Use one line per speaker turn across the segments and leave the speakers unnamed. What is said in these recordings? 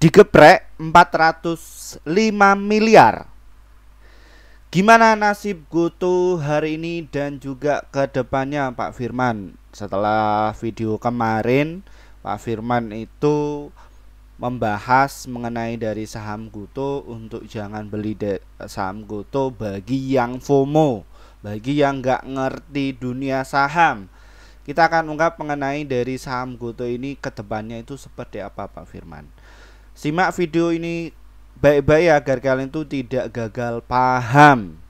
digeprek 405 miliar. Gimana nasib GoTo hari ini dan juga ke depannya Pak Firman? Setelah video kemarin Pak Firman itu membahas mengenai dari saham GoTo untuk jangan beli saham GoTo bagi yang FOMO, bagi yang nggak ngerti dunia saham. Kita akan ungkap mengenai dari saham GoTo ini ke depannya itu seperti apa Pak Firman. Simak video ini baik-baik agar kalian itu tidak gagal paham.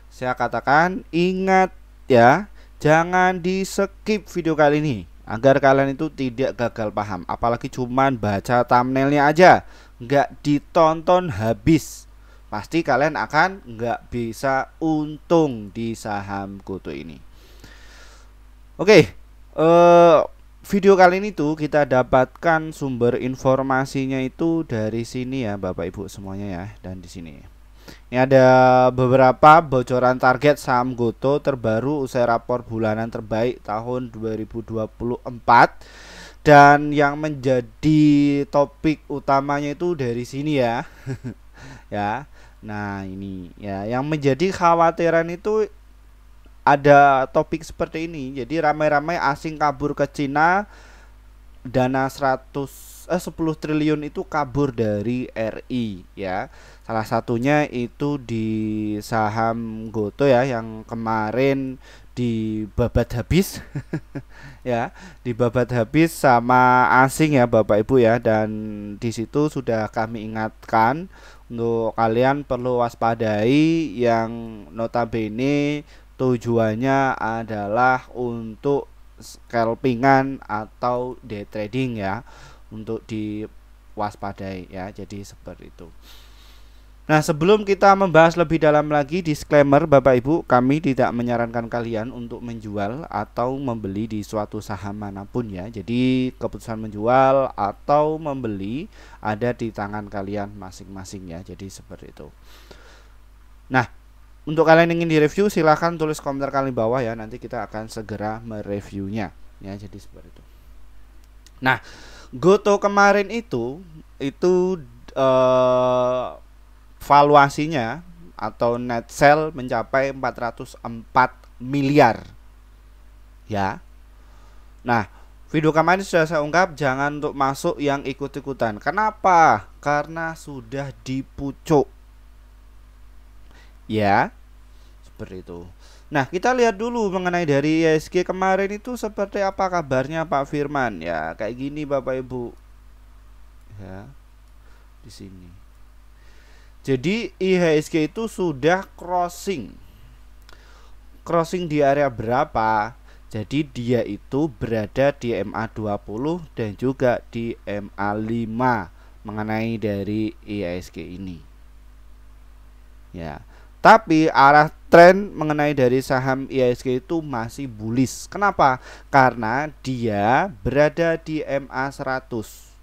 Saya katakan ingat ya, jangan di skip video kali ini agar kalian itu tidak gagal paham. Apalagi cuman baca thumbnailnya aja, nggak ditonton habis, pasti kalian akan nggak bisa untung di saham GoTo ini. Oke, video kali ini tuh kita dapatkan sumber informasinya itu dari sini ya Bapak Ibu semuanya ya. Dan di sini ini ada beberapa bocoran target saham GoTo terbaru usai rapor bulanan terbaik tahun 2024. Dan yang menjadi topik utamanya itu dari sini ya. Ya. Nah, ini ya yang menjadi khawatiran itu ada topik seperti ini. Jadi ramai-ramai asing kabur ke Cina, dana 10 triliun itu kabur dari RI ya. Salah satunya itu di saham GoTo ya, yang kemarin dibabat habis ya, dibabat habis sama asing ya Bapak Ibu ya. Dan di situ sudah kami ingatkan untuk kalian perlu waspadai, yang notabene tujuannya adalah untuk scalpingan atau day trading ya, untuk diwaspadai ya. Jadi seperti itu. Nah, sebelum kita membahas lebih dalam lagi, disclaimer Bapak Ibu, kami tidak menyarankan kalian untuk menjual atau membeli di suatu saham manapun ya. Jadi keputusan menjual atau membeli ada di tangan kalian masing-masing ya. Jadi seperti itu. Nah, untuk kalian yang ingin direview silahkan tulis komentar kalian di bawah ya, nanti kita akan segera mereviewnya ya. Jadi seperti itu. Nah, GoTo kemarin itu valuasinya atau net sell mencapai 404 miliar ya. Nah, video kemarin sudah saya ungkap jangan untuk masuk yang ikut-ikutan. Kenapa? Karena sudah dipucuk ya, seperti itu. Nah, kita lihat dulu mengenai dari IHSG kemarin itu seperti apa kabarnya Pak Firman ya. Kayak gini Bapak Ibu ya, di sini. Jadi IHSG itu sudah crossing di area berapa? Jadi dia itu berada di MA20 dan juga di MA5 mengenai dari IHSG ini ya. Tapi arah tren mengenai dari saham IHSG itu masih bullish. Kenapa? Karena dia berada di MA100.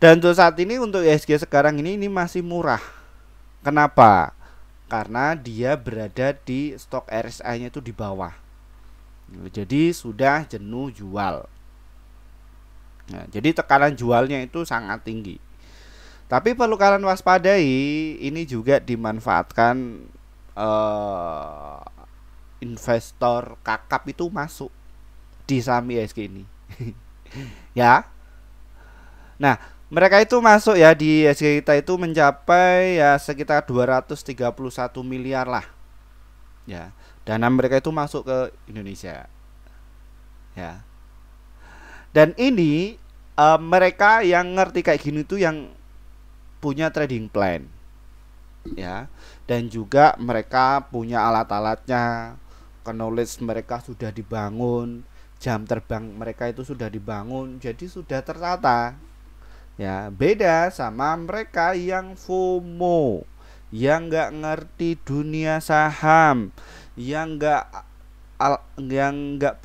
Dan untuk saat ini untuk IHSG sekarang ini masih murah. Kenapa? Karena dia berada di stok RSI-nya itu di bawah. Jadi sudah jenuh jual. Nah, jadi tekanan jualnya itu sangat tinggi. Tapi perlu kalian waspadai, ini juga dimanfaatkan investor kakap itu masuk di saham IHSG ini ya. Nah, mereka itu masuk ya di IHSG kita itu mencapai ya sekitar 231 miliar lah ya. Dana mereka itu masuk ke Indonesia ya. Dan ini mereka yang ngerti kayak gini tuh yang punya trading plan ya, dan juga mereka punya alat-alatnya, knowledge mereka sudah dibangun, jam terbang mereka itu sudah dibangun, jadi sudah tertata ya. Beda sama mereka yang FOMO, yang nggak ngerti dunia saham, yang nggak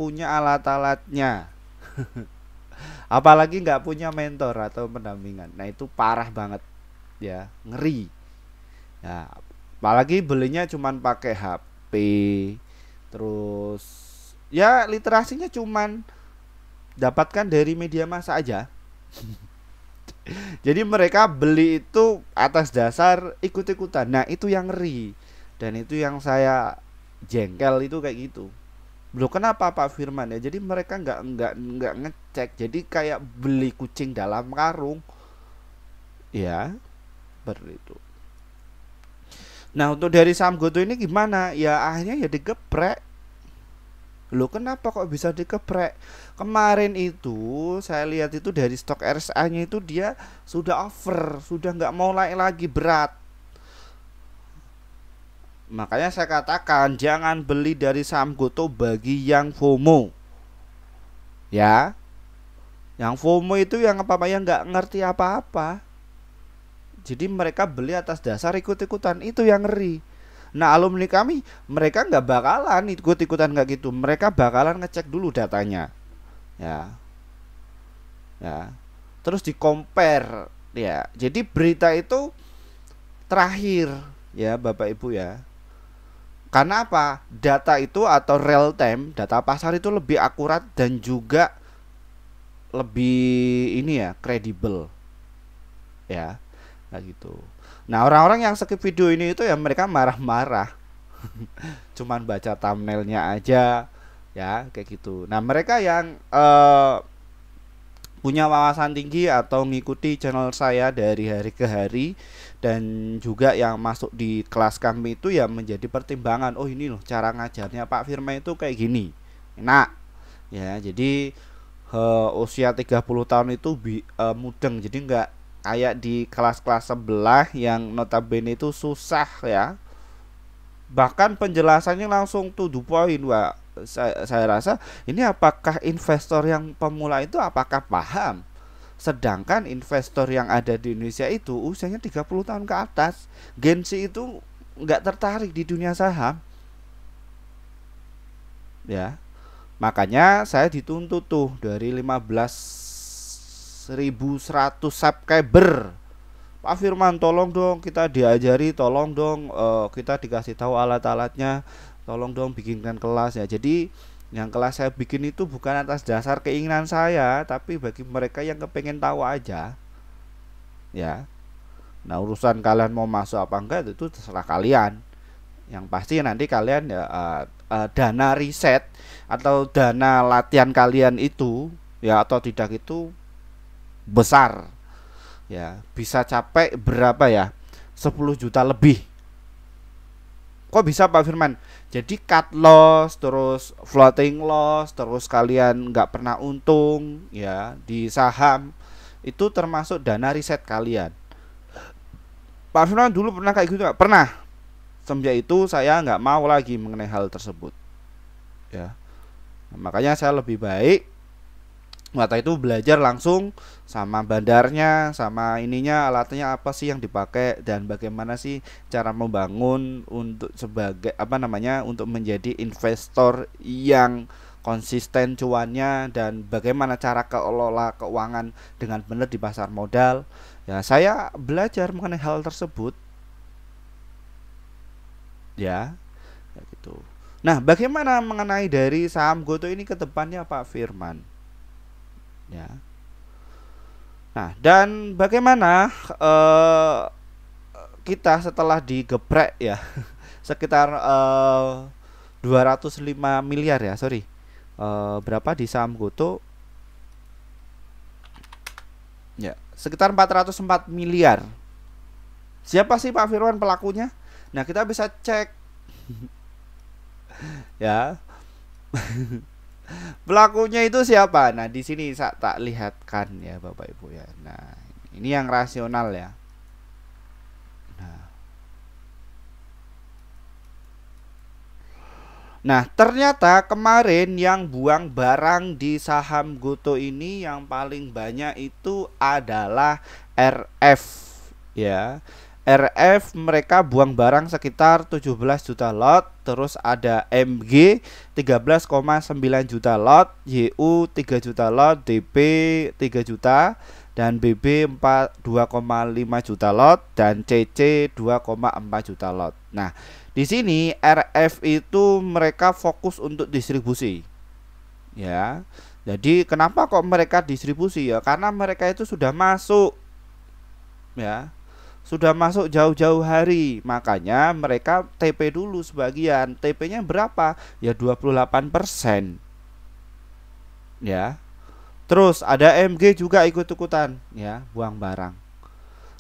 punya alat-alatnya apalagi nggak punya mentor atau pendampingan. Nah, itu parah banget ya, ngeri ya. Apalagi belinya cuman pakai HP, terus ya literasinya cuman dapatkan dari media massa aja Jadi mereka beli itu atas dasar ikut-ikutan. Nah, itu yang ngeri. Dan itu yang saya jengkel itu kayak gitu. Loh, kenapa Pak Firman ya? Jadi mereka nggak ngecek. Jadi kayak beli kucing dalam karung. Ya, seperti itu. Nah, untuk dari saham Goto ini gimana? Ya akhirnya ya digeprek. Loh, kenapa kok bisa dikeprek? Kemarin itu saya lihat itu dari stok RSA-nya itu dia sudah over, sudah nggak mau naik lagi, berat. Makanya saya katakan jangan beli dari saham Goto bagi yang FOMO. Ya, yang FOMO itu yang apa-apa yang nggak ngerti apa-apa. Jadi mereka beli atas dasar ikut-ikutan, itu yang ngeri. Nah, alumni kami mereka nggak bakalan ikut-ikutan nggak gitu. Mereka bakalan ngecek dulu datanya. Ya, ya. Terus di compare, ya. Jadi berita itu terakhir, ya Bapak Ibu ya. Karena apa? Data itu atau real time, data pasar itu lebih akurat dan juga lebih ini ya, kredibel. Ya, kayak gitu. Nah, orang-orang yang skip video ini itu ya mereka marah-marah. Cuman baca thumbnailnya aja, ya kayak gitu. Nah, mereka yang punya wawasan tinggi atau ngikuti channel saya dari hari ke hari dan juga yang masuk di kelas kami itu ya menjadi pertimbangan. Oh, ini loh cara ngajarnya Pak Firman itu kayak gini. Enak. Ya, jadi usia 30 tahun itu mudeng. Jadi nggak kayak di kelas-kelas sebelah yang notabene itu susah ya. Bahkan penjelasannya langsung to the point. Wah, saya rasa ini apakah investor yang pemula itu apakah paham? Sedangkan investor yang ada di Indonesia itu usianya 30 tahun ke atas. Gen Z itu nggak tertarik di dunia saham. Ya. Makanya saya dituntut tuh dari 15.100 subscriber. Pak Firman, tolong dong kita diajari, tolong dong kita dikasih tahu alat-alatnya, tolong dong bikinkan kelas ya. Jadi yang kelas saya bikin itu bukan atas dasar keinginan saya, tapi bagi mereka yang kepengen tahu aja. Ya. Nah, urusan kalian mau masuk apa enggak itu terserah kalian. Yang pasti nanti kalian ya dana riset atau dana latihan kalian itu ya atau tidak itu besar. Ya, bisa capek berapa ya? 10 juta lebih. Kok bisa Pak Firman? Jadi cut loss, terus floating loss, terus kalian nggak pernah untung ya di saham, itu termasuk dana riset kalian. Pak Firman dulu pernah kayak gitu nggak? Pernah. Semenjak itu saya nggak mau lagi mengenai hal tersebut. Ya, nah, makanya saya lebih baik waktu itu belajar langsung sama bandarnya, sama ininya alatnya apa sih yang dipakai dan bagaimana sih cara membangun untuk sebagai apa namanya untuk menjadi investor yang konsisten cuannya dan bagaimana cara kelola keuangan dengan benar di pasar modal. Ya, saya belajar mengenai hal tersebut. Ya, kayak gitu. Nah, bagaimana mengenai dari saham Goto ini ke depannya Pak Firman? Ya. Nah, dan bagaimana kita setelah digeprek ya sekitar 205 miliar ya, sorry. Berapa di saham Goto? Ya, sekitar 404 miliar. Siapa sih Pak Firman pelakunya? Nah, kita bisa cek ya. Pelakunya itu siapa? Nah, di sini saya tak lihatkan ya Bapak Ibu ya. Nah, ini yang rasional ya. Nah, ternyata kemarin yang buang barang di saham Goto ini yang paling banyak itu adalah RF ya. RF mereka buang barang sekitar 17 juta lot, terus ada MG 13,9 juta lot, YU 3 juta lot, DP 3 juta dan BB 2,5 juta lot dan CC 2,4 juta lot. Nah, di sini RF itu mereka fokus untuk distribusi. Ya. Jadi kenapa kok mereka distribusi ya? Karena mereka itu sudah masuk, ya. Sudah masuk jauh-jauh hari. Makanya mereka TP dulu sebagian. TP-nya berapa? Ya 28%. Ya. Terus ada MG juga ikut-ikutan, ya, buang barang.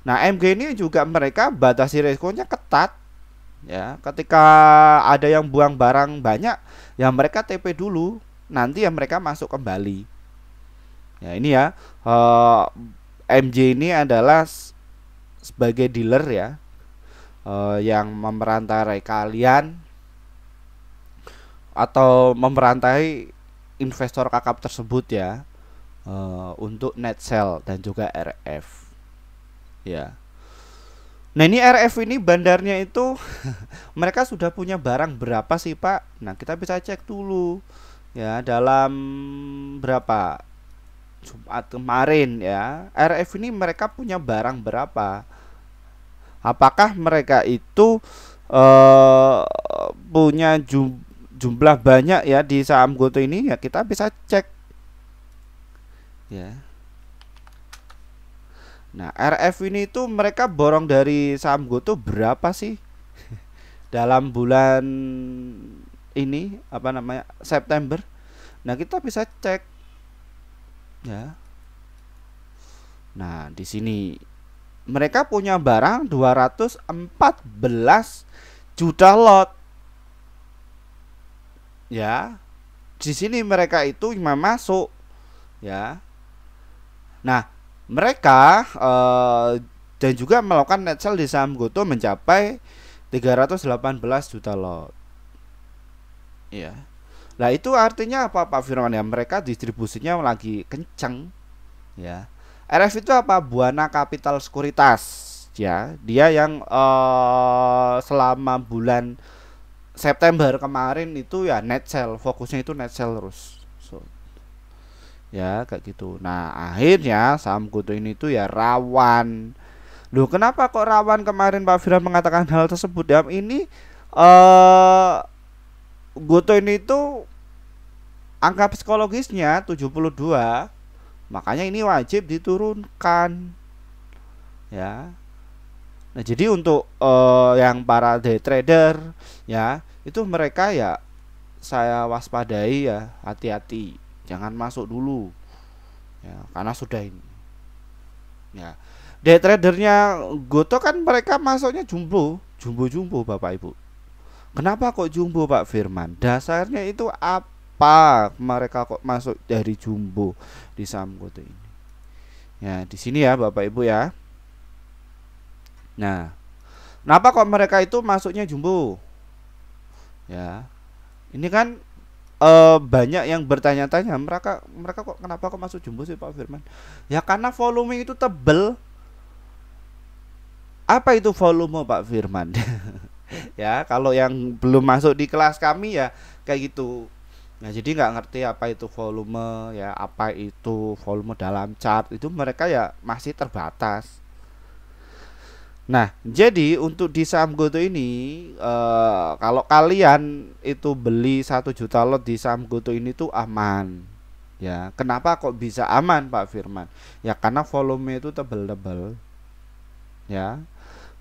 Nah, MG ini juga mereka batasi resikonya ketat, ya. Ketika ada yang buang barang banyak, ya mereka TP dulu, nanti ya mereka masuk kembali. Ya, ini ya, MJ ini adalah sebagai dealer ya, yang memerantarai kalian atau memerantai investor kakap tersebut ya, untuk net sell dan juga RF. Ya. Nah, ini RF ini bandarnya itu mereka sudah punya barang berapa sih, Pak? Nah, kita bisa cek dulu. Ya, dalam berapa? Jumat kemarin ya. RF ini mereka punya barang berapa? Apakah mereka itu punya jumlah banyak ya di saham Goto ini? Ya, kita bisa cek. Ya. Nah, RF ini tuh mereka borong dari saham Goto berapa sih dalam bulan ini, apa namanya, September. Nah, kita bisa cek ya. Nah, di sini mereka punya barang 214 juta lot. Ya. Di sini mereka itu masuk ya. Nah, mereka dan juga melakukan net sell di saham Goto mencapai 318 juta lot. Ya. Nah, itu artinya apa, Pak Firman ya? Mereka distribusinya lagi kencang. Ya. RF itu apa? Buana Capital Sekuritas. Ya, dia yang selama bulan September kemarin itu ya net sell, fokusnya itu net sell terus. Ya, kayak gitu. Nah, akhirnya saham Goto ini tuh ya rawan. Loh, kenapa kok rawan? Kemarin Pak Firman mengatakan hal tersebut ya. Ini Goto ini tuh angka psikologisnya 72. Makanya ini wajib diturunkan. Ya. Nah, jadi untuk yang para day trader ya, itu mereka ya saya waspadai ya, hati-hati. Jangan masuk dulu. Ya, karena sudah ini. Ya. Day tradernya Goto kan mereka masuknya jumbo Bapak Ibu. Kenapa kok jumbo, Pak Firman? Dasarnya itu apa? Mereka kok masuk dari jumbo di saham Goto ini? Ya, di sini ya Bapak Ibu ya. Nah, kenapa kok mereka itu masuknya jumbo? Ya. Ini kan banyak yang bertanya-tanya, mereka kok kenapa kok masuk jumbo sih, Pak Firman? Ya karena volume itu tebel. Apa itu volume, Pak Firman? Ya, kalau yang belum masuk di kelas kami ya kayak gitu. Nah, jadi nggak ngerti apa itu volume ya, apa itu volume dalam chart, itu mereka ya masih terbatas. Nah, jadi untuk di saham Goto ini, kalau kalian itu beli 1 juta lot di saham Goto ini tuh aman. Ya, kenapa kok bisa aman, Pak Firman? Ya karena volume itu tebel-tebel. Ya.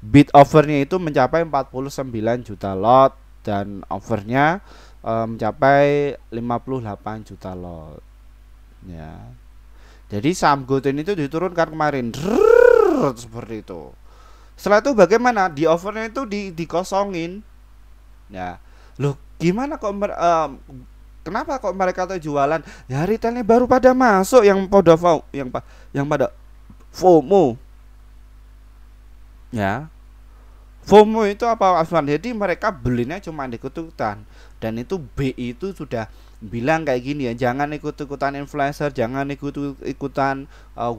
Bid overnya itu mencapai 49 juta lot dan overnya mencapai 58 juta lot. Ya. Jadi saham Goto ini tuh diturunkan kemarin. Seperti itu. Setelah itu bagaimana? Di overnya itu dikosongin. Ya. Loh, gimana kok kenapa kok mereka tuh jualan? Ya retailnya baru pada masuk yang pada FOMO. Ya. FOMO itu apa, Aswan? Jadi mereka belinya cuma ikut-ikutan. Dan itu BI itu sudah bilang kayak gini ya, jangan ikut-ikutan influencer, jangan ikut-ikutan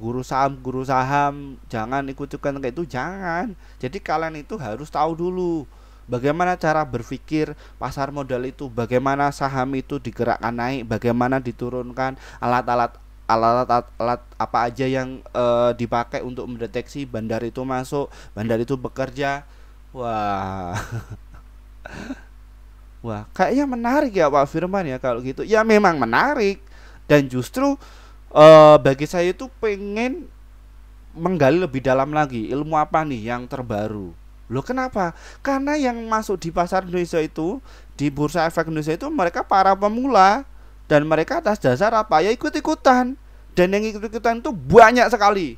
guru saham, jangan ikut-ikutan kayak itu, jangan. Jadi kalian itu harus tahu dulu bagaimana cara berpikir pasar modal itu, bagaimana saham itu digerakkan naik, bagaimana diturunkan, alat apa aja yang dipakai untuk mendeteksi bandar itu masuk, bandar itu bekerja. Wah. Wah, kayaknya menarik ya Pak Firman ya kalau gitu. Ya memang menarik. Dan justru bagi saya itu pengen menggali lebih dalam lagi, ilmu apa nih yang terbaru. Loh kenapa? Karena yang masuk di pasar Indonesia itu, di bursa efek Indonesia itu mereka para pemula, dan mereka atas dasar apa? Ya ikut-ikutan. Dan yang ikut-ikutan itu banyak sekali.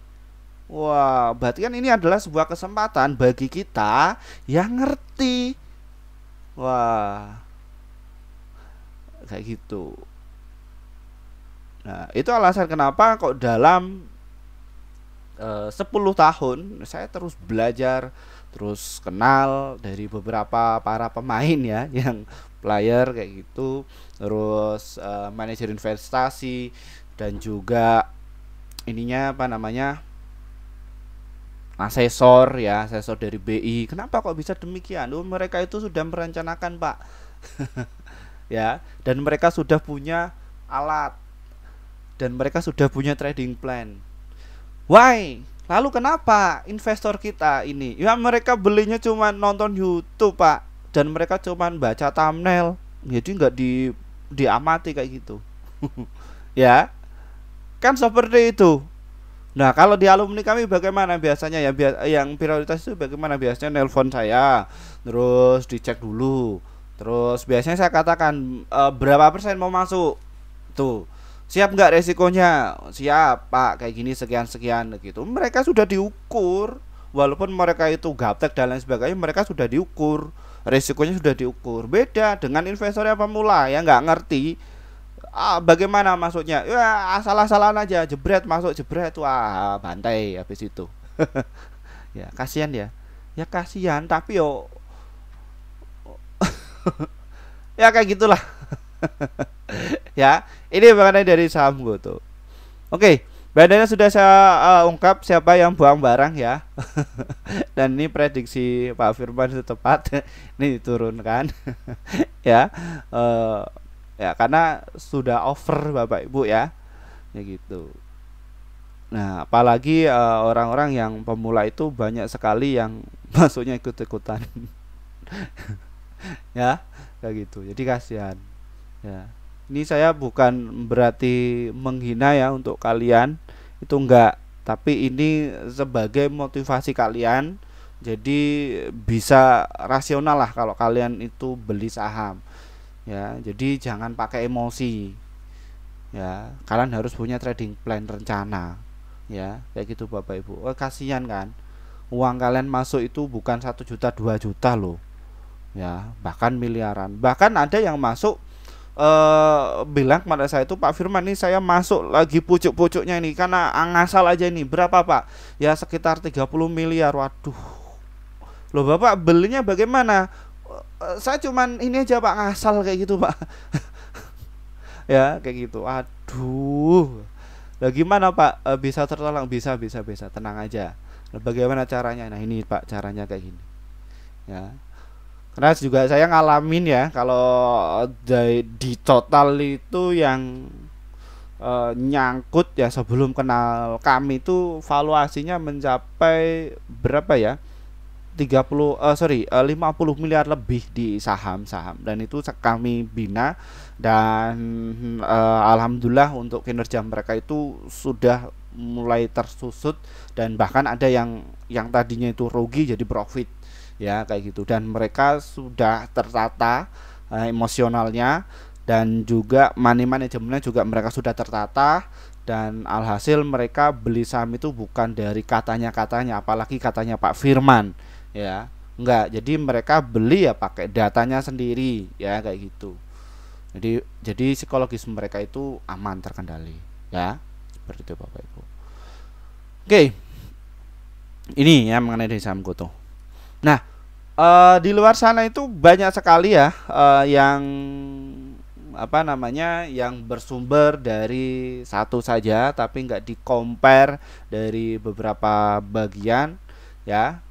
Wah, berarti kan ini adalah sebuah kesempatan bagi kita yang ngerti. Wah, kayak gitu. Nah, itu alasan kenapa kok dalam 10 tahun saya terus belajar, terus kenal dari beberapa para pemain ya, yang player kayak gitu, terus manajer investasi, dan juga ininya apa namanya, asesor ya, asesor dari BI. Kenapa kok bisa demikian? Oh, mereka itu sudah merencanakan, Pak. Ya, dan mereka sudah punya alat, dan mereka sudah punya trading plan. Why? Lalu kenapa investor kita ini? Ya mereka belinya cuma nonton YouTube, Pak, dan mereka cuma baca thumbnail. Jadi nggak diamati kayak gitu. Ya, kan seperti itu. Nah, kalau di alumni kami bagaimana biasanya ya? Yang prioritas itu bagaimana biasanya? Nelpon saya, terus dicek dulu. Terus biasanya saya katakan berapa persen mau masuk. Tuh. Siap nggak resikonya? Siap, Pak. Kayak gini sekian-sekian gitu. Mereka sudah diukur. Walaupun mereka itu gaptek dan lain sebagainya, mereka sudah diukur. Resikonya sudah diukur. Beda dengan investor yang pemula yang nggak ngerti. Bagaimana maksudnya? Ya asal-asalan aja, jebret masuk, jebret, wah bantai habis itu. Ya kasihan ya. Ya kasihan, tapi yo ya kayak gitulah. Ya, ini mengenai dari saham Goto. Oke, badannya sudah saya ungkap siapa yang buang barang ya. Dan ini prediksi Pak Firman itu tepat. Ini diturunkan. Ya, ya karena sudah over Bapak Ibu ya. Ya gitu. Nah, apalagi orang-orang yang pemula itu banyak sekali yang masuknya ikut-ikutan. Ya, kayak gitu. Jadi kasihan. Ya. Ini saya bukan berarti menghina ya untuk kalian, itu enggak, tapi ini sebagai motivasi kalian. Jadi bisa rasional lah kalau kalian itu beli saham. Ya, jadi jangan pakai emosi. Ya, kalian harus punya trading plan rencana. Ya, kayak gitu Bapak Ibu. Oh, kasihan kan? Uang kalian masuk itu bukan 1 juta 2 juta loh. Ya, bahkan miliaran. Bahkan ada yang masuk bilang kepada saya itu, Pak Firman ini saya masuk lagi pucuk-pucuknya ini karena ngasal aja nih. Berapa Pak? Ya sekitar 30 miliar. Waduh. Loh Bapak belinya bagaimana? Saya cuman ini aja Pak, ngasal kayak gitu Pak. Ya kayak gitu. Aduh. Lah gimana Pak? Bisa tertolong? Bisa, bisa. Tenang aja. Nah, bagaimana caranya? Nah ini Pak caranya kayak gini. Ya. Karena juga saya ngalamin ya, kalau di total itu yang nyangkut ya sebelum kenal kami itu valuasinya mencapai berapa ya? 50 miliar lebih di saham-saham, dan itu kami bina. Dan alhamdulillah untuk kinerja mereka itu sudah mulai tersusut, dan bahkan ada yang tadinya itu rugi jadi profit. Ya kayak gitu, dan mereka sudah tertata emosionalnya, dan juga money manajemennya juga mereka sudah tertata. Dan alhasil mereka beli saham itu bukan dari katanya, apalagi katanya Pak Firman ya, enggak. Jadi mereka beli ya pakai datanya sendiri ya kayak gitu. Jadi psikologis mereka itu aman, terkendali ya, seperti itu Bapak Ibu. Oke, ini ya mengenai dari saham Goto. Nah, di luar sana itu banyak sekali ya yang apa namanya, yang bersumber dari satu saja tapi nggak di-compare dari beberapa bagian ya.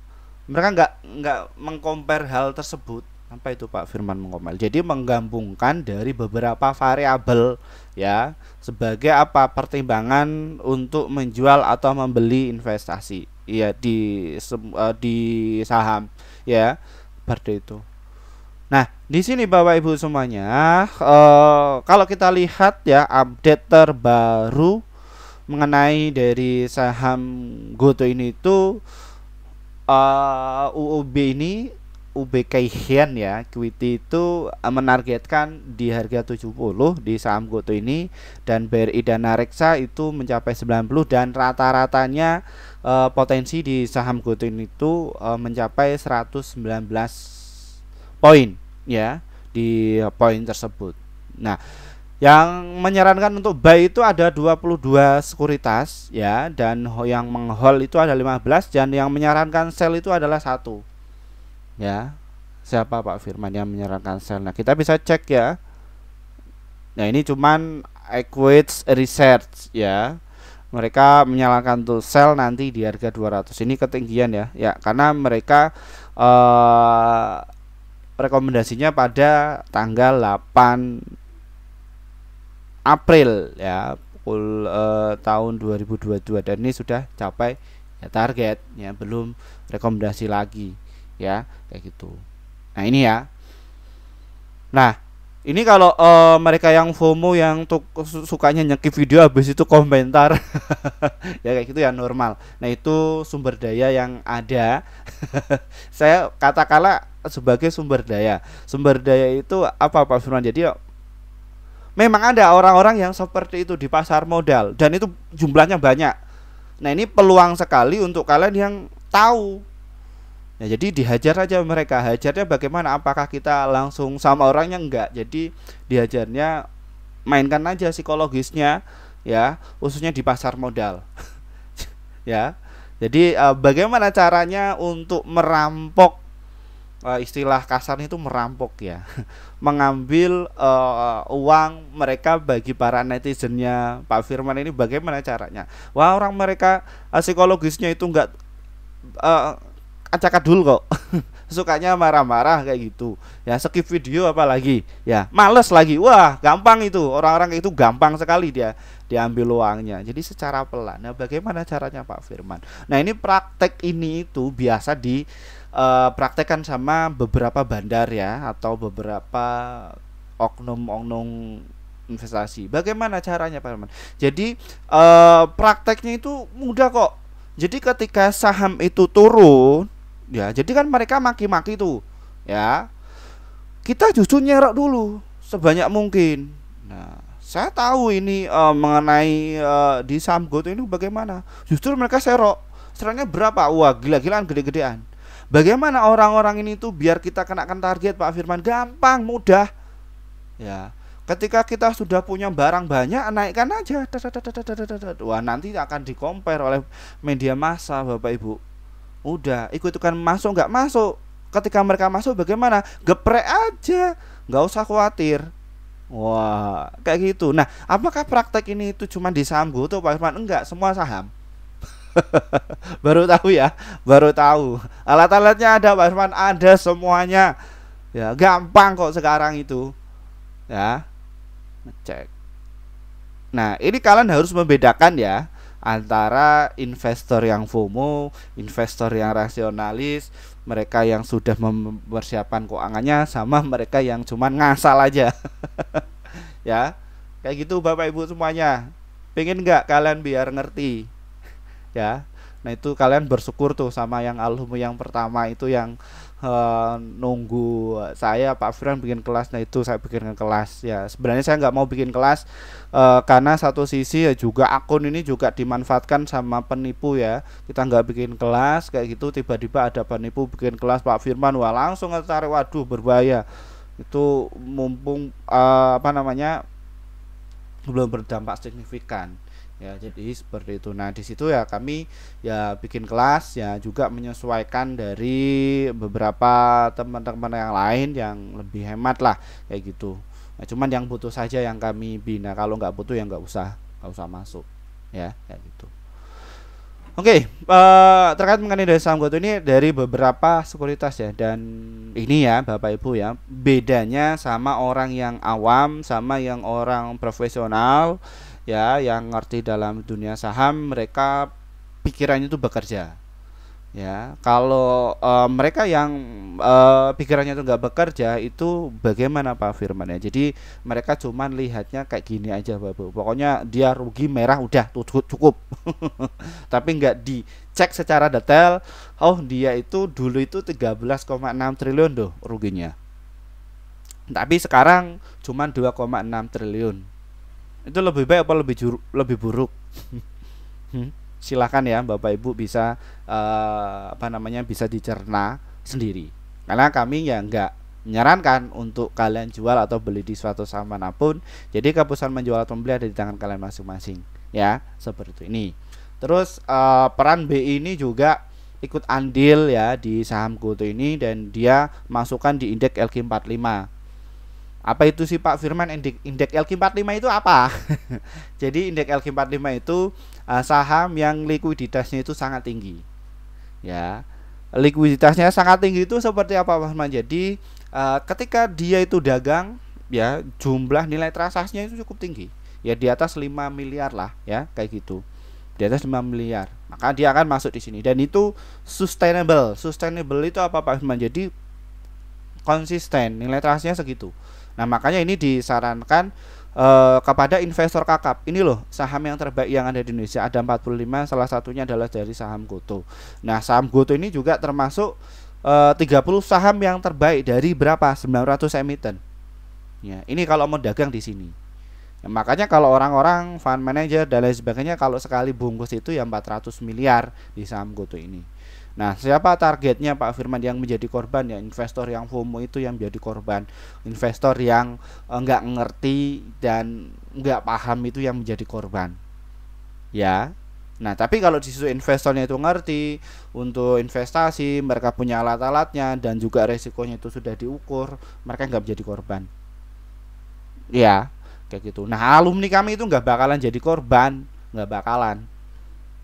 Mereka nggak meng-compare hal tersebut. Apa itu Pak Firman mengkompar? Jadi menggabungkan dari beberapa variabel ya, sebagai apa, pertimbangan untuk menjual atau membeli investasi ya di saham ya, seperti itu. Nah, Di sini Bapak Ibu semuanya, kalau kita lihat ya update terbaru mengenai dari saham Goto ini itu UUB ini UBK Hian ya equity itu menargetkan di harga 70 di saham Goto ini, dan BRI Dana Reksa itu mencapai 90, dan rata-ratanya potensi di saham Goto ini itu mencapai 119 poin ya di poin tersebut. Nah, yang menyarankan untuk buy itu ada 22 sekuritas ya, dan yang menghold itu ada 15, dan yang menyarankan sell itu adalah satu. Ya. Siapa Pak Firman yang menyarankan sell? Nah, kita bisa cek ya. Nah, ini cuman Equities Research ya. Mereka menyarankan untuk sell nanti di harga 200. Ini ketinggian ya. Ya, karena mereka rekomendasinya pada tanggal 8 April ya, pukul tahun 2022, dan ini sudah capai ya target ya, belum rekomendasi lagi ya, kayak gitu. Nah, ini ya. Nah, ini kalau mereka yang FOMO yang sukanya nyekip video habis itu komentar ya kayak gitu ya, normal. Nah, itu sumber daya yang ada. Saya katakanlah sebagai sumber daya. Sumber daya itu apa Pak Firman? Jadi memang ada orang-orang yang seperti itu di pasar modal, dan itu jumlahnya banyak. Nah, ini peluang sekali untuk kalian yang tahu. Nah, jadi dihajar aja mereka. Hajarnya bagaimana? Apakah kita langsung sama orangnya? Enggak. Jadi dihajarnya mainkan aja psikologisnya ya, khususnya di pasar modal. Ya. Jadi bagaimana caranya untuk merampok, istilah kasarnya itu merampok ya, mengambil uang mereka bagi para netizennya Pak Firman ini. Bagaimana caranya? Wah, orang mereka psikologisnya itu enggak acak-adul kok. Sukanya marah-marah kayak gitu ya, skip video apalagi ya, males lagi. Wah, gampang itu, orang-orang itu gampang sekali dia diambil uangnya. Jadi secara pelan. Nah, bagaimana caranya Pak Firman? Nah, ini praktek ini itu biasa di praktekkan sama beberapa bandar ya, atau beberapa oknum-oknum investasi. Bagaimana caranya Pak Firman? Jadi prakteknya itu mudah kok. Jadi ketika saham itu turun ya, jadi kan mereka maki-maki tuh ya, kita justru nyerok dulu sebanyak mungkin. Nah, saya tahu ini mengenai di saham Goto ini bagaimana. Justru mereka seroknya berapa? Wah, gila-gilaan, gede-gedean. Bagaimana orang-orang ini tuh biar kita kenakan target Pak Firman? Gampang, mudah ya. Ketika kita sudah punya barang banyak, naikkan aja. Wah, nanti akan di-compare oleh media massa Bapak Ibu. Udah, ikut-ikutan masuk nggak masuk. Ketika mereka masuk bagaimana? Geprek aja, nggak usah khawatir. Wah, kayak gitu. Nah, apakah praktek ini itu cuma di saham Goto Pak Firman? Enggak, semua saham. Baru tahu ya, baru tahu. Alat-alatnya ada Pak Firman, ada semuanya. Ya, gampang kok sekarang itu. Ya, ngecek. Nah, ini kalian harus membedakan ya antara investor yang FOMO, investor yang rasionalis, mereka yang sudah mempersiapkan keuangannya, sama mereka yang cuman ngasal aja. Ya, kayak gitu Bapak Ibu semuanya. Pengen nggak kalian biar ngerti? Ya, nah itu kalian bersyukur tuh sama yang alumni yang pertama itu yang nunggu saya Pak Firman bikin kelas. Nah, itu saya bikin kelas ya. Sebenarnya saya nggak mau bikin kelas karena satu sisi ya juga akun ini juga dimanfaatkan sama penipu ya. Kita nggak bikin kelas kayak gitu, tiba-tiba ada penipu bikin kelas Pak Firman, wah langsung tertarik, waduh berbahaya. Itu mumpung belum berdampak signifikan. Ya, jadi seperti itu. Nah, di situ ya kami ya bikin kelas ya, juga menyesuaikan dari beberapa teman-teman yang lain yang lebih hemat lah kayak gitu. Nah, cuman yang butuh saja yang kami bina. Kalau nggak butuh ya nggak usah masuk ya, kayak gitu. Oke, terkait mengenai dari saham Goto ini dari beberapa sekuritas ya, dan ini ya Bapak Ibu ya, bedanya sama orang yang awam sama yang orang profesional ya, yang ngerti dalam dunia saham. Mereka pikirannya itu bekerja Ya, kalau mereka yang pikirannya itu nggak bekerja itu bagaimana Pak Firman ya? Jadi mereka cuman lihatnya kayak gini aja Pak Bu. Pokoknya dia rugi merah udah cukup. Tapi nggak dicek secara detail. Oh dia itu dulu itu 13,6 triliun tuh ruginya. Tapi sekarang cuman 2,6 triliun. Itu lebih baik apa lebih buruk? Silakan ya Bapak Ibu bisa bisa dicerna sendiri. Karena kami ya nggak menyarankan untuk kalian jual atau beli di suatu saham manapun. Jadi keputusan menjual atau membeli ada di tangan kalian masing-masing. Ya, seperti ini. Terus peran BI ini juga ikut andil ya di saham GoTo ini dan dia masukkan di indeks LQ45. Apa itu sih Pak Firman, indeks LQ45 itu apa? Jadi indeks LQ45 itu saham yang likuiditasnya itu sangat tinggi. Ya. Likuiditasnya sangat tinggi itu seperti apa Pak Firman? Jadi ketika dia itu dagang ya jumlah nilai transaksinya itu cukup tinggi. Ya di atas 5 miliar lah ya, kayak gitu. Di atas 5 miliar. Maka dia akan masuk di sini dan itu sustainable. Sustainable itu apa Pak Firman? Jadi konsisten, nilai transaksinya segitu. Nah makanya ini disarankan kepada investor kakap. Ini loh saham yang terbaik yang ada di Indonesia, ada 45, salah satunya adalah dari saham GoTo. Nah saham GoTo ini juga termasuk 30 saham yang terbaik dari berapa? 900 emiten. Ya, ini kalau mau dagang di sini. Ya, makanya kalau orang-orang fund manager dan lain sebagainya kalau sekali bungkus itu ya 400 miliar di saham GoTo ini. Nah, siapa targetnya Pak Firman yang menjadi korban ya? Investor yang FOMO itu yang menjadi korban. Investor yang nggak ngerti dan nggak paham itu yang menjadi korban. Ya. Nah, tapi kalau di situ investornya itu ngerti untuk investasi, mereka punya alat-alatnya dan juga resikonya itu sudah diukur, mereka nggak menjadi korban. Ya, kayak gitu. Nah, alumni kami itu nggak bakalan jadi korban, nggak bakalan.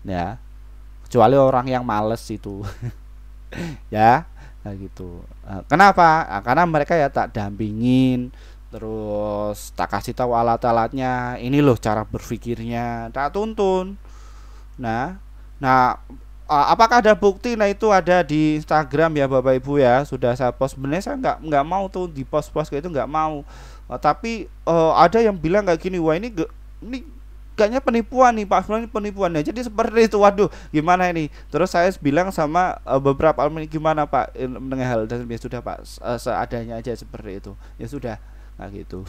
Ya. Kecuali orang yang males itu. Ya nah gitu. Kenapa? Karena mereka ya tak dampingin, terus tak kasih tahu alat-alatnya, ini loh cara berpikirnya, tak tuntun. Nah apakah ada bukti? Nah itu ada di Instagram ya Bapak Ibu ya, sudah saya post. Sebenarnya saya nggak mau tuh di post-post kayak itu, nggak mau. Tapi ada yang bilang kayak gini, wah ini kayaknya penipuan nih Pak Firman, ini penipuan ya. Jadi seperti itu, waduh gimana ini. Terus saya bilang sama beberapa alumni, gimana Pak dengan hal dan ya sudah Pak, seadanya aja seperti itu ya sudah, nah gitu.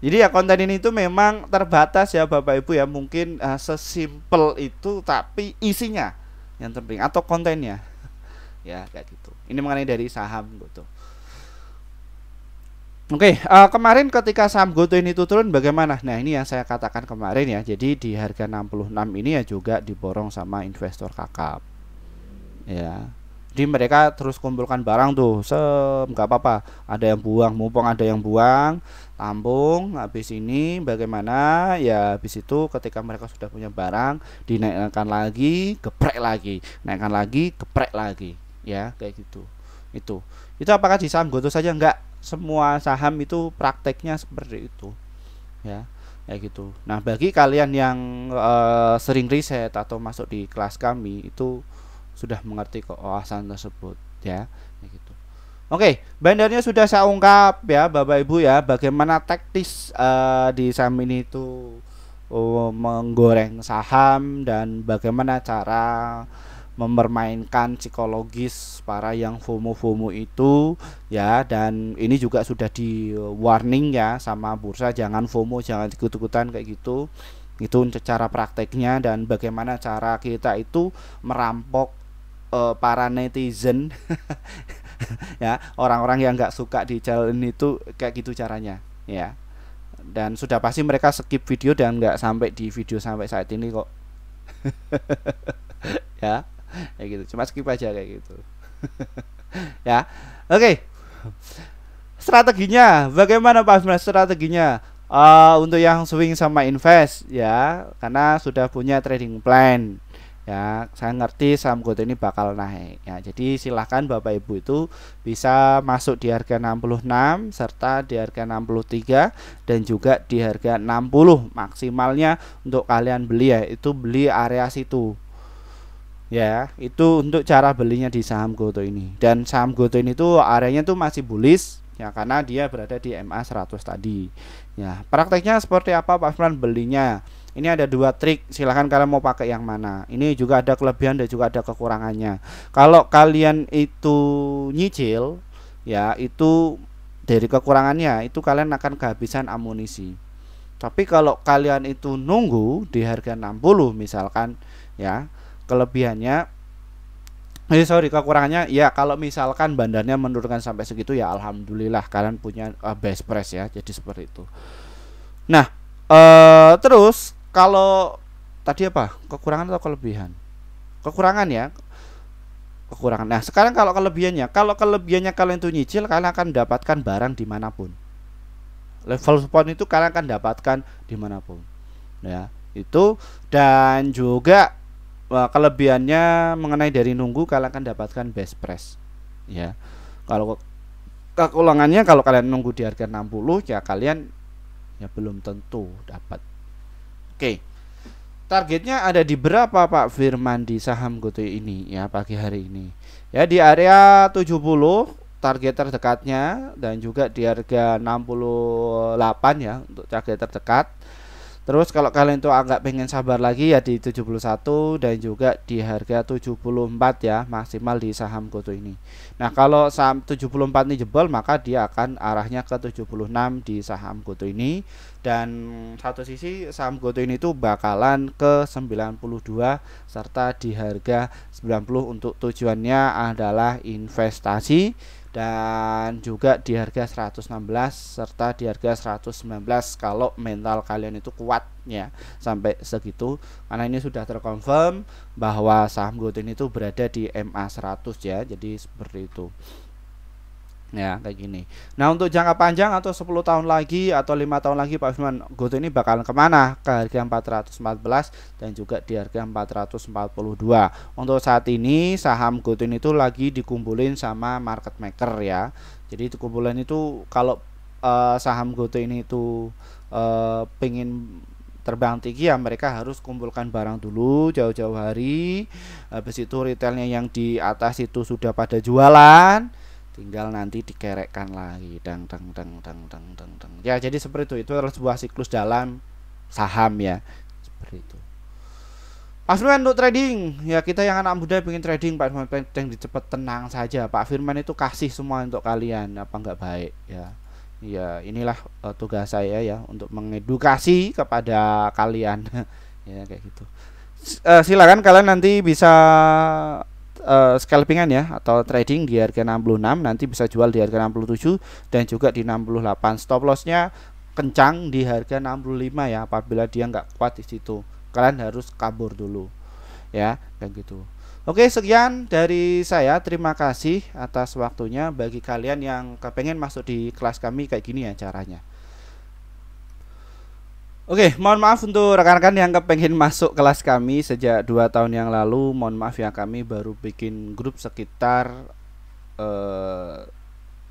Jadi ya konten ini itu memang terbatas ya Bapak Ibu ya, mungkin sesimpel itu tapi isinya yang terpenting atau kontennya ya kayak gitu. Ini mengenai dari saham gitu. Oke, kemarin ketika saham GoTo ini turun bagaimana? Nah ini yang saya katakan kemarin ya. Jadi di harga 66 ini ya juga diborong sama investor kakap. Ya, jadi mereka terus kumpulkan barang tuh, nggak apa-apa. Ada yang buang, mumpung ada yang buang, tampung. Habis ini bagaimana? Ya habis itu ketika mereka sudah punya barang, dinaikkan lagi, geprek lagi, naikkan lagi, geprek lagi. Ya kayak gitu. Itu apakah di saham GoTo saja? Enggak, semua saham itu prakteknya seperti itu ya kayak gitu. Nah bagi kalian yang sering riset atau masuk di kelas kami itu sudah mengerti keoasan tersebut ya kayak gitu. Oke, bandarnya sudah saya ungkap ya Bapak Ibu ya, bagaimana taktis di saham ini itu menggoreng saham dan bagaimana cara mempermainkan psikologis para yang FOMO itu ya. Dan ini juga sudah di warning ya sama bursa, jangan FOMO, jangan ikut-ikutan kayak gitu. Itu cara prakteknya dan bagaimana cara kita itu merampok para netizen ya, orang-orang yang nggak suka di channel ini itu kayak gitu caranya ya. Dan sudah pasti mereka skip video dan nggak sampai di video sampai saat ini kok. Ya kayak gitu, cuma skip aja kayak gitu. Ya oke. Strateginya bagaimana Pak Firman? Strateginya untuk yang swing sama invest ya, karena sudah punya trading plan ya, saya ngerti saham GoTo ini bakal naik ya. Jadi silahkan Bapak Ibu itu bisa masuk di harga 66 serta di harga 63 dan juga di harga 60 maksimalnya untuk kalian beli ya, itu beli area situ Ya, itu untuk cara belinya di saham GoTo ini. Dan saham GoTo ini tuh areanya tuh masih bullish ya, karena dia berada di MA 100 tadi. Ya, prakteknya seperti apa Pak Firman belinya? Ini ada dua trik, silahkan kalian mau pakai yang mana. Ini juga ada kelebihan dan juga ada kekurangannya. Kalau kalian itu nyicil, ya itu dari kekurangannya itu kalian akan kehabisan amunisi. Tapi kalau kalian itu nunggu di harga 60 misalkan, ya kelebihannya kekurangannya ya kalau misalkan bandarnya menurunkan sampai segitu ya alhamdulillah kalian punya best price ya, jadi seperti itu. Nah terus kalau tadi apa, kekurangan atau kelebihan? Kekurangan ya, kekurangan. Nah sekarang kalau kelebihannya kalian tuh nyicil, kalian akan dapatkan barang dimanapun. Level support itu kalian akan dapatkan dimanapun ya itu. Dan juga kelebihannya mengenai dari nunggu, kalian akan dapatkan best price ya. Kalau kekurangannya kalau kalian nunggu di harga 60 ya kalian ya belum tentu dapat. Oke, targetnya ada di berapa Pak Firman di saham GoTo ini ya pagi hari ini? Ya di area 70 target terdekatnya, dan juga di harga 68 ya untuk target terdekat. Terus kalau kalian tuh agak pengen sabar lagi ya di 71 dan juga di harga 74 ya maksimal di saham GoTo ini. Nah kalau saham 74 ini jebol, maka dia akan arahnya ke 76 di saham GoTo ini. Dan satu sisi saham GoTo ini tuh bakalan ke 92 serta di harga 90 untuk tujuannya adalah investasi, dan juga di harga 116 serta di harga 119 kalau mental kalian itu kuat ya sampai segitu, karena ini sudah terkonfirm bahwa saham GoTo ini tuh berada di MA 100 ya, jadi seperti itu ya kayak gini. Nah untuk jangka panjang atau 10 tahun lagi atau 5 tahun lagi Pak Firman, GoTo ini bakalan kemana? Ke harga 414 dan juga di harga 442. Untuk saat ini saham GoTo ini tuh lagi dikumpulin sama market maker ya. Jadi kumpulan itu kalau saham GoTo ini itu pengen terbang tinggi ya mereka harus kumpulkan barang dulu jauh-jauh hari. Habis itu retailnya yang di atas itu sudah pada jualan, tinggal nanti dikerekkan lagi dang. Ya jadi seperti itu adalah sebuah siklus dalam saham ya, seperti itu. Pak Firman untuk trading ya, kita yang anak muda pengen trading Pak Firman, trading cepet tenang saja. Pak Firman itu kasih semua untuk kalian, apa nggak baik ya. Ya inilah tugas saya ya untuk mengedukasi kepada kalian ya kayak gitu. Silakan kalian nanti bisa scalpingan ya atau trading di harga 66, nanti bisa jual di harga 67 dan juga di 68. Stop lossnya kencang di harga 65 ya, apabila dia nggak kuat di situ kalian harus kabur dulu ya kayak gitu. Oke, sekian dari saya, terima kasih atas waktunya. Bagi kalian yang kepengen masuk di kelas kami kayak gini ya caranya. Oke, mohon maaf untuk rekan-rekan yang kepengen masuk kelas kami sejak 2 tahun yang lalu. Mohon maaf ya, kami baru bikin grup sekitar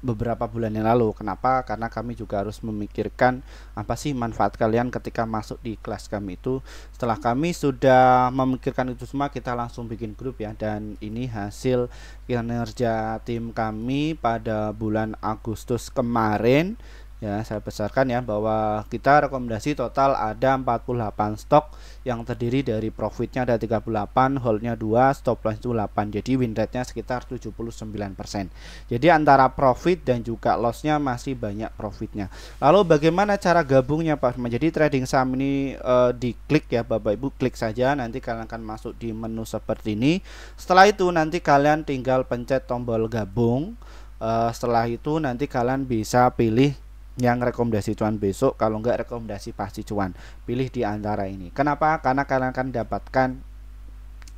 beberapa bulan yang lalu. Kenapa? Karena kami juga harus memikirkan apa sih manfaat kalian ketika masuk di kelas kami itu. Setelah kami sudah memikirkan itu semua, kita langsung bikin grup ya. Dan ini hasil kinerja tim kami pada bulan Agustus kemarin. Ya, saya besarkan ya bahwa kita rekomendasi total ada 48 stok yang terdiri dari profitnya ada 38, holdnya 2, stop loss itu 8. Jadi win rate-nya sekitar 79%. Jadi antara profit dan juga lossnya masih banyak profitnya. Lalu bagaimana cara gabungnya Pak? Jadi trading saham ini diklik ya Bapak Ibu, klik saja, nanti kalian akan masuk di menu seperti ini. Setelah itu nanti kalian tinggal pencet tombol gabung. Setelah itu nanti kalian bisa pilih yang rekomendasi cuan besok, kalau enggak rekomendasi pasti cuan, pilih di antara ini. Kenapa? Karena kalian akan dapatkan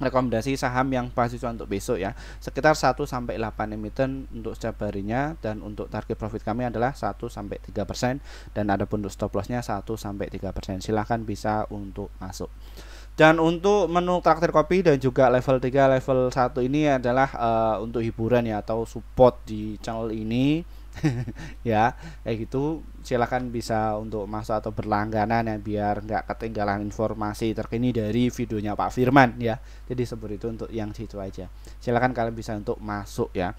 rekomendasi saham yang pasti cuan untuk besok ya, sekitar 1-8 emiten untuk setiap harinya, dan untuk target profit kami adalah 1-3%, dan ada pun untuk stop lossnya 1-3%. silahkan bisa untuk masuk. Dan untuk menu traktir kopi dan juga level 3 level 1 ini adalah untuk hiburan ya, atau support di channel ini Ya kayak gitu, silahkan bisa untuk masuk atau berlangganan ya, biar nggak ketinggalan informasi terkini dari videonya Pak Firman ya. Jadi seperti itu untuk yang situ aja, silahkan kalian bisa untuk masuk ya.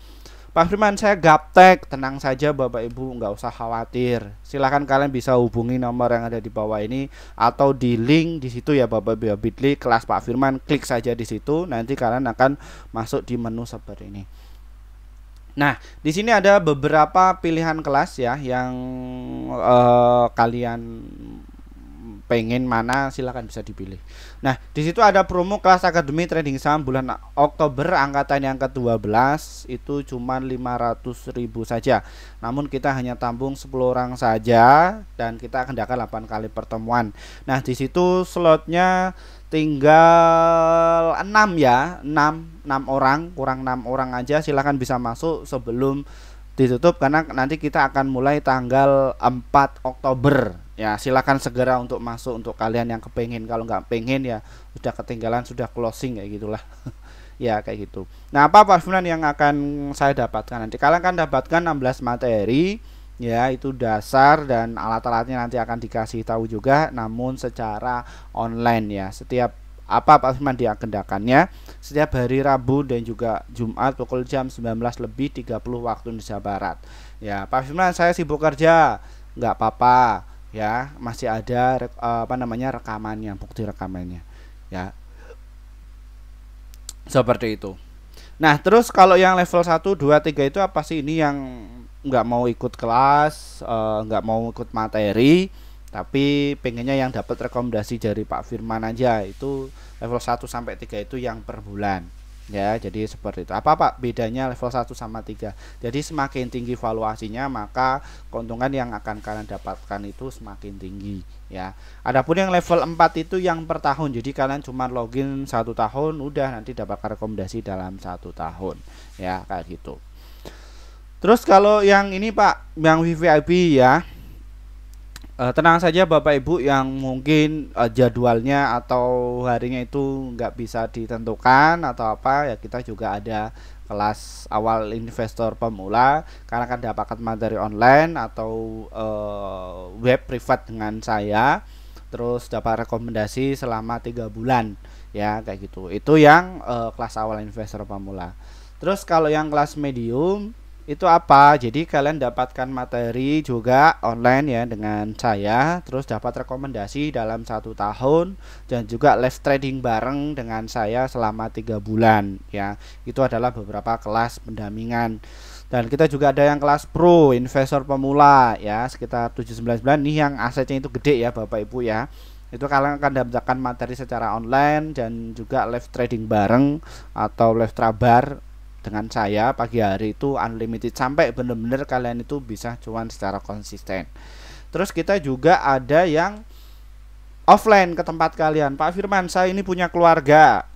Pak Firman saya gaptek, tenang saja Bapak Ibu, nggak usah khawatir. Silahkan kalian bisa hubungi nomor yang ada di bawah ini atau di link di situ ya Bapak Ibu, bit.ly kelas Pak Firman, klik saja di situ, nanti kalian akan masuk di menu seperti ini. Nah, di sini ada beberapa pilihan kelas ya yang kalian pengen mana, silahkan bisa dipilih. Nah, di situ ada promo kelas Akademi Trading Saham bulan Oktober angkatan yang ke-12 itu cuma 500.000 saja. Namun kita hanya tampung 10 orang saja dan kita akan adakan 8 kali pertemuan. Nah, di situ slotnya tinggal 6 ya, 6 orang, kurang 6 orang aja. Silahkan bisa masuk sebelum ditutup karena nanti kita akan mulai tanggal 4 Oktober ya. Silakan segera untuk masuk untuk kalian yang kepengen, kalau nggak pengen ya udah ketinggalan, sudah closing kayak gitulah. Ya kayak gitu. Nah, apa Pak Firman yang akan saya dapatkan nanti? Kalian akan dapatkan 16 materi ya, itu dasar dan alat-alatnya nanti akan dikasih tahu juga, namun secara online ya. Setiap apa Pak Firman diagendakannya setiap hari Rabu dan juga Jumat pukul jam 19:30 waktu Indonesia Barat ya. Pak Firman saya sibuk kerja, nggak apa-apa ya, masih ada rekamannya, bukti rekamannya ya, seperti itu. Nah, terus kalau yang level 1, 2, 3 itu apa sih? Ini yang nggak mau ikut kelas, nggak mau ikut materi, tapi pengennya yang dapat rekomendasi dari Pak Firman aja. Itu level 1 sampai 3 itu yang per bulan ya. Jadi seperti itu. Apa Pak bedanya level 1 sama 3? Jadi semakin tinggi valuasinya, maka keuntungan yang akan kalian dapatkan itu semakin tinggi ya. Adapun yang level 4 itu yang per tahun. Jadi kalian cuma login 1 tahun udah nanti dapat rekomendasi dalam 1 tahun ya, kayak gitu. Terus kalau yang ini Pak, yang VVIP ya, tenang saja Bapak Ibu yang mungkin jadwalnya atau harinya itu nggak bisa ditentukan atau apa ya, kita juga ada kelas awal investor pemula. Karena akan dapatkan materi online atau web privat dengan saya, terus dapat rekomendasi selama 3 bulan ya, kayak gitu. Itu yang kelas awal investor pemula. Terus kalau yang kelas medium itu apa? Jadi kalian dapatkan materi juga online ya dengan saya, terus dapat rekomendasi dalam 1 tahun dan juga live trading bareng dengan saya selama 3 bulan ya. Itu adalah beberapa kelas pendampingan. Dan kita juga ada yang kelas pro investor pemula ya, sekitar 7-9 bulan nih, yang asetnya itu gede ya Bapak Ibu ya. Itu kalian akan dapatkan materi secara online dan juga live trading bareng atau live trabar dengan saya pagi hari itu unlimited sampai bener-bener kalian itu bisa cuan secara konsisten. Terus kita juga ada yang offline ke tempat kalian. Pak Firman, saya ini punya keluarga,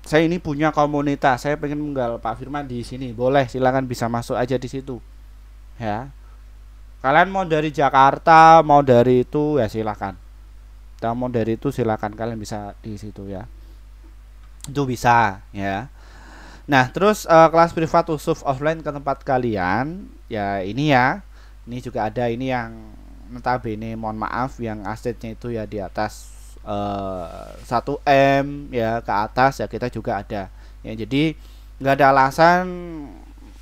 saya ini punya komunitas, saya pengen menggal Pak Firman di sini, boleh, silakan bisa masuk aja di situ ya. Kalian mau dari Jakarta, mau dari itu ya silakan. Kita mau dari itu silakan, kalian bisa di situ ya. Itu bisa ya. Nah, terus kelas privat khusus offline ke tempat kalian ya, ini ya. Ini juga ada, ini yang notabene mohon maaf yang asetnya itu ya di atas 1M ya ke atas ya, kita juga ada ya. Jadi nggak ada alasan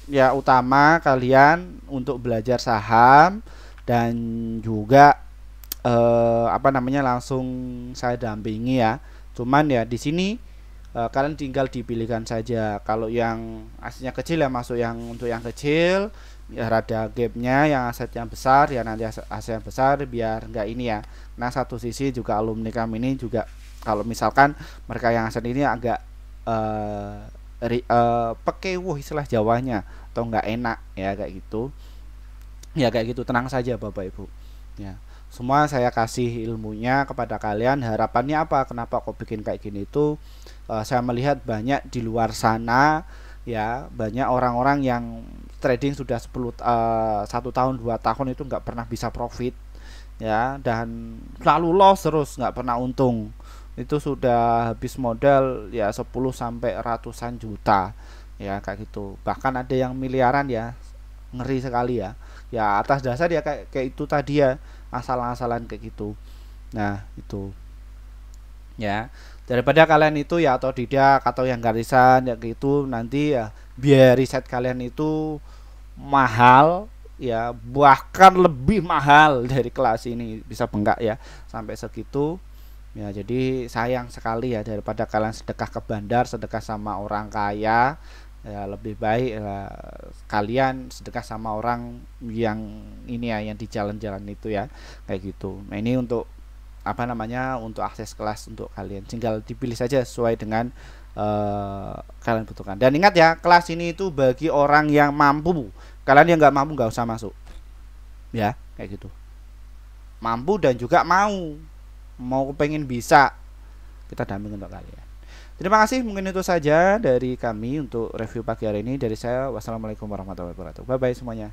ya utama kalian untuk belajar saham dan juga langsung saya dampingi ya. Cuman ya di sini kalian tinggal dipilihkan saja. Kalau yang asetnya kecil ya masuk yang untuk yang kecil ya, rada gapnya yang asetnya besar ya nanti aset yang besar, biar enggak ini ya. Nah, satu sisi juga alumni kami ini juga kalau misalkan mereka yang aset ini agak pekewuh istilah Jawanya atau enggak enak ya kayak gitu. Ya kayak gitu, tenang saja Bapak Ibu ya. Semua saya kasih ilmunya kepada kalian. Harapannya apa? Kenapa kok bikin kayak gini itu? Saya melihat banyak di luar sana ya, banyak orang-orang yang trading sudah 1 tahun 2 tahun itu nggak pernah bisa profit ya, dan selalu loss terus, nggak pernah untung. Itu sudah habis modal ya 10 sampai ratusan juta ya kayak gitu. Bahkan ada yang miliaran ya, ngeri sekali ya. Ya atas dasar ya kayak itu tadi ya, asal-asalan kayak gitu. Nah itu ya, daripada kalian itu ya otodidak atau yang garisan ya gitu, nanti ya biaya riset kalian itu mahal ya, bahkan lebih mahal dari kelas ini, bisa bengkak ya sampai segitu ya. Jadi sayang sekali ya, daripada kalian sedekah ke bandar, sedekah sama orang kaya ya, lebih baik ya, kalian sedekah sama orang yang ini ya, yang di jalan-jalan itu ya, kayak gitu. Nah ini untuk apa namanya, untuk akses kelas untuk kalian, tinggal dipilih saja sesuai dengan kalian butuhkan. Dan ingat ya, kelas ini itu bagi orang yang mampu. Kalian yang nggak mampu nggak usah masuk ya, kayak gitu. Mampu dan juga mau pengen bisa, kita damping untuk kalian. Terima kasih, mungkin itu saja dari kami untuk review pagi hari ini. Dari saya, wassalamualaikum warahmatullahi wabarakatuh. Bye bye semuanya.